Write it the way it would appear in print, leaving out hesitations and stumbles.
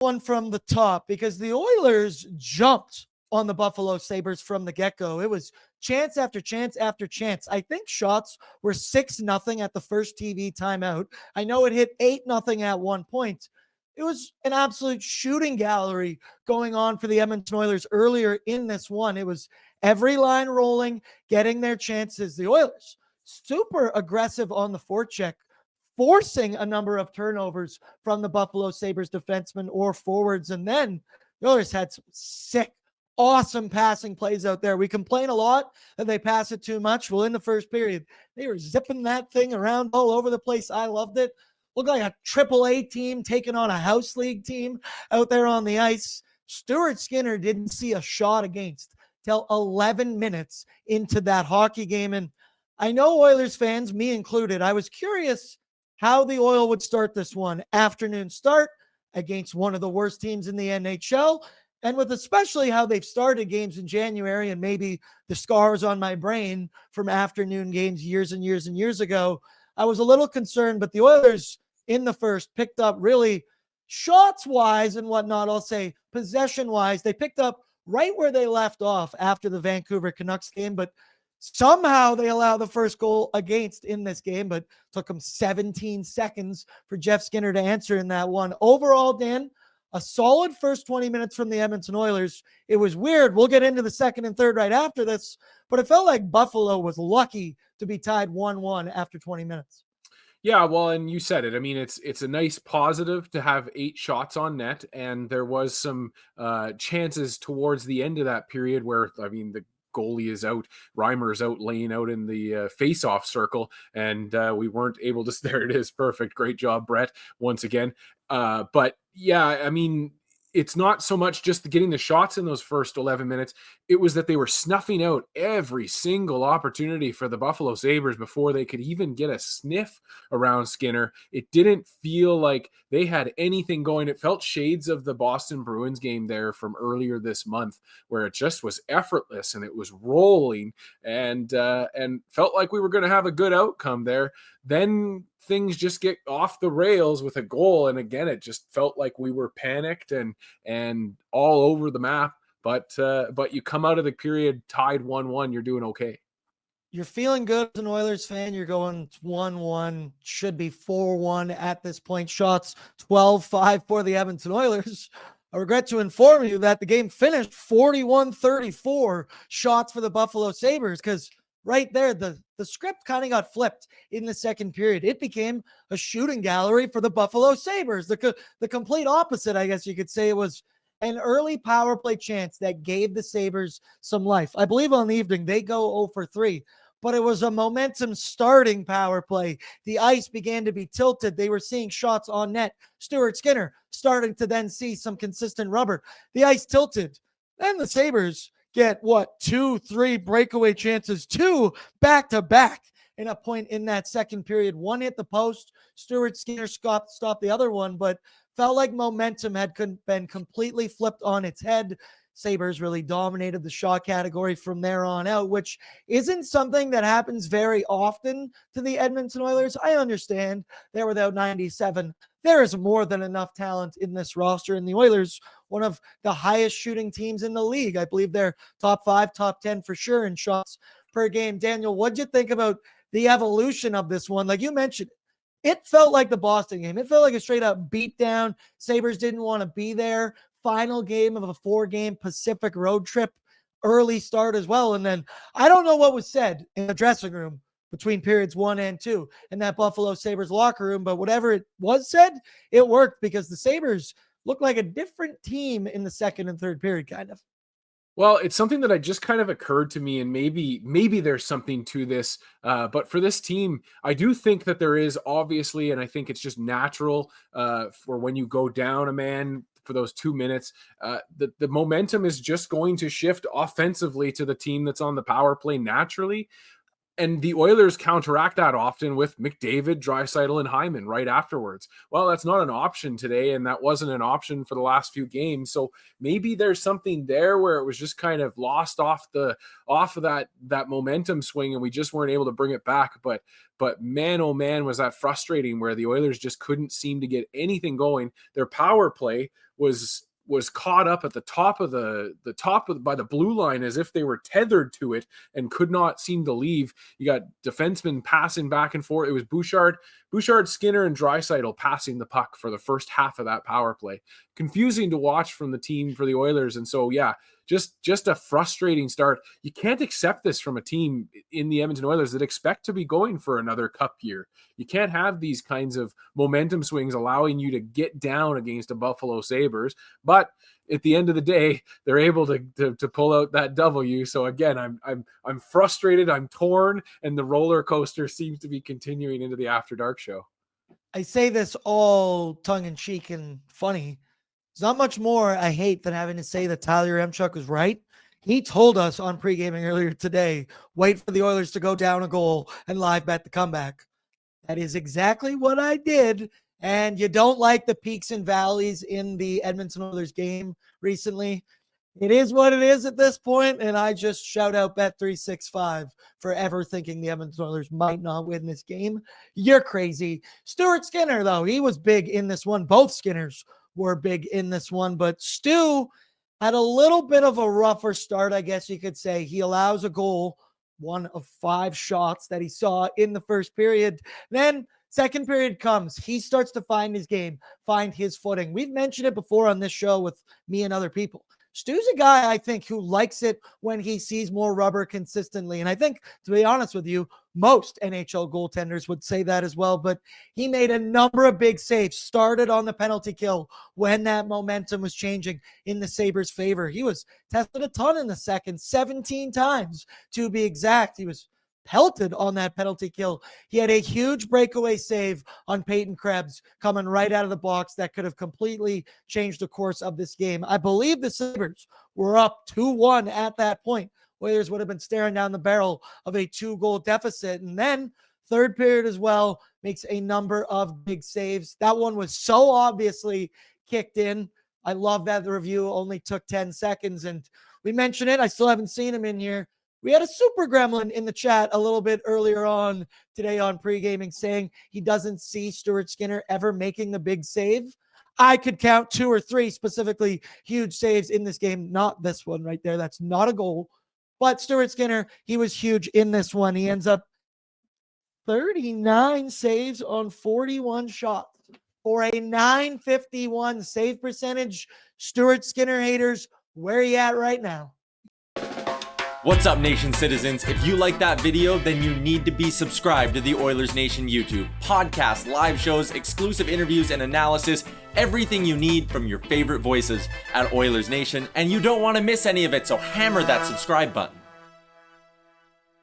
one from the top because the Oilers jumped on the Buffalo Sabres from the get-go. It was chance after chance after chance. I think shots were 6-0 at the first TV timeout. I know it hit 8-0 at one point. It was an absolute shooting gallery going on for the Edmonton Oilers earlier in this one. It was every line rolling, getting their chances. The Oilers, super aggressive on the forecheck, forcing a number of turnovers from the Buffalo Sabres defensemen or forwards. And then the Oilers had some sick, awesome passing plays out there. We complain a lot that they pass it too much. Well, in the first period, they were zipping that thing around all over the place. I loved it. Looked like a AAA team taking on a house league team out there on the ice. Stuart Skinner didn't see a shot against till 11 minutes into that hockey game. And I know Oilers fans, me included, I was curious how the Oil would start this one. Afternoon start against one of the worst teams in the NHL. And with especially how they've started games in January and maybe the scars on my brain from afternoon games years and years and years ago, I was a little concerned. But the Oilers in the first picked up really shots-wise and whatnot, I'll say possession-wise. They picked up right where they left off after the Vancouver Canucks game, but somehow they allow the first goal against in this game, but took them 17 seconds for Jeff Skinner to answer in that one. Overall, Dan, a solid first 20 minutes from the Edmonton Oilers. It was weird. We'll get into the second and third right after this, but it felt like Buffalo was lucky to be tied 1-1 after 20 minutes. Yeah, well, and you said it. I mean, it's a nice positive to have 8 shots on net, and there was some chances towards the end of that period where, I mean, the goalie is out, Reimer is out laying out in the face-off circle, and we weren't able to. There it is, perfect, great job, Brett, once again. But yeah, I mean, it's not so much just getting the shots in those first 11 minutes. It was that they were snuffing out every single opportunity for the Buffalo Sabres before they could even get a sniff around Skinner. It didn't feel like they had anything going. It felt shades of the Boston Bruins game there from earlier this month, where it just was effortless and it was rolling and felt like we were going to have a good outcome there. Then things just get off the rails with a goal. And again, it just felt like we were panicked and all over the map. But you come out of the period tied 1-1, you're doing okay. You're feeling good as an Oilers fan. You're going 1-1, should be 4-1 at this point. Shots 12-5 for the Edmonton Oilers. I regret to inform you that the game finished 41-34 shots for the Buffalo Sabres, because right there, the script kind of got flipped in the second period. It became a shooting gallery for the Buffalo Sabres. The complete opposite, I guess you could say. It was an early power play chance that gave the Sabres some life. I believe on the evening they go 0 for 3, but it was a momentum starting power play. The ice began to be tilted. They were seeing shots on net. Stuart Skinner starting to then see some consistent rubber. The ice tilted. Then the Sabres get 2-3 breakaway chances, 2 back-to-back in a point in that second period. One hit the post. Stuart Skinner stopped the other one, but felt like momentum had been completely flipped on its head. Sabres really dominated the shot category from there on out, which isn't something that happens very often to the Edmonton Oilers. I understand they're without 97. There is more than enough talent in this roster, and the Oilers, one of the highest shooting teams in the league. I believe they're top 5, top 10 for sure in shots per game. Daniel, what'd you think about the evolution of this one? Like you mentioned, it felt like the Boston game. It felt like a straight up beatdown. Sabres didn't want to be there. Final game of a 4-game Pacific road trip. Early start as well. And then I don't know what was said in the dressing room between periods 1 and 2 in that Buffalo Sabres locker room, but whatever it was said, it worked, because the Sabres looked like a different team in the second and third period, kind of. Well, it's something that I just kind of occurred to me, and maybe there's something to this. But for this team, I do think that there is, obviously, and I think it's just natural for when you go down a man for those 2 minutes, the momentum is just going to shift offensively to the team that's on the power play naturally. And the Oilers counteract that often with McDavid, Draisaitl, and Hyman right afterwards. Well, that's not an option today, and that wasn't an option for the last few games. So maybe there's something there where it was just kind of lost off of that momentum swing, and we just weren't able to bring it back. But man, oh man, was that frustrating, where the Oilers just couldn't seem to get anything going. Their power play was caught up at the top of by the blue line as if they were tethered to it and could not seem to leave. You got defensemen passing back and forth. It was Bouchard, Skinner, and Draisaitl passing the puck for the first half of that power play. Confusing to watch from the team for the Oilers. And so, yeah, just a frustrating start. You can't accept this from a team in the Edmonton Oilers that expect to be going for another cup year. You can't have these kinds of momentum swings allowing you to get down against a Buffalo Sabres. But at the end of the day, they're able to pull out that W. So again, I'm frustrated, I'm torn, and the roller coaster seems to be continuing into the After Dark show. I say this all tongue in cheek and funny. There's not much more I hate than having to say that Tyler Remchuk was right. He told us on pre-gaming earlier today, wait for the Oilers to go down a goal and live bet the comeback. That is exactly what I did. And you don't like the peaks and valleys in the Edmonton Oilers game recently. It is what it is at this point, and I just shout out Bet365 for ever thinking the Edmonton Oilers might not win this game. You're crazy. Stuart Skinner, though, he was big in this one. Both Skinners were big in this one, but Stu had a little bit of a rougher start, I guess you could say. He allows a goal, one of 5 shots that he saw in the first period. Then second period comes. He starts to find his game, find his footing. We've mentioned it before on this show with me and other people. Stu's a guy, I think, who likes it when he sees more rubber consistently. And I think, to be honest with you, most NHL goaltenders would say that as well. But he made a number of big saves, started on the penalty kill when that momentum was changing in the Sabres' favor. He was tested a ton in the second, 17 times to be exact. He was pelted on that penalty kill. He had a huge breakaway save on Peyton Krebs coming right out of the box that could have completely changed the course of this game. I believe the Sabres were up 2-1 at that point. Oilers would have been staring down the barrel of a 2-goal deficit. And then third period as well makes a number of big saves. That one was so obviously kicked in. I love that the review only took 10 seconds. And we mentioned it. I still haven't seen him in here. We had a super gremlin in the chat a little bit earlier on today on pre-gaming saying he doesn't see Stuart Skinner ever making the big save. I could count 2 or 3 specifically huge saves in this game. Not this one right there. That's not a goal. But Stuart Skinner, he was huge in this one. He ends up 39 saves on 41 shots for a .951 save percentage. Stuart Skinner haters, where are you at right now? What's up, Nation citizens? If you like that video, then you need to be subscribed to the Oilers Nation YouTube. Podcasts, live shows, exclusive interviews, and analysis. Everything you need from your favorite voices at Oilers Nation. And you don't want to miss any of it, so hammer that subscribe button.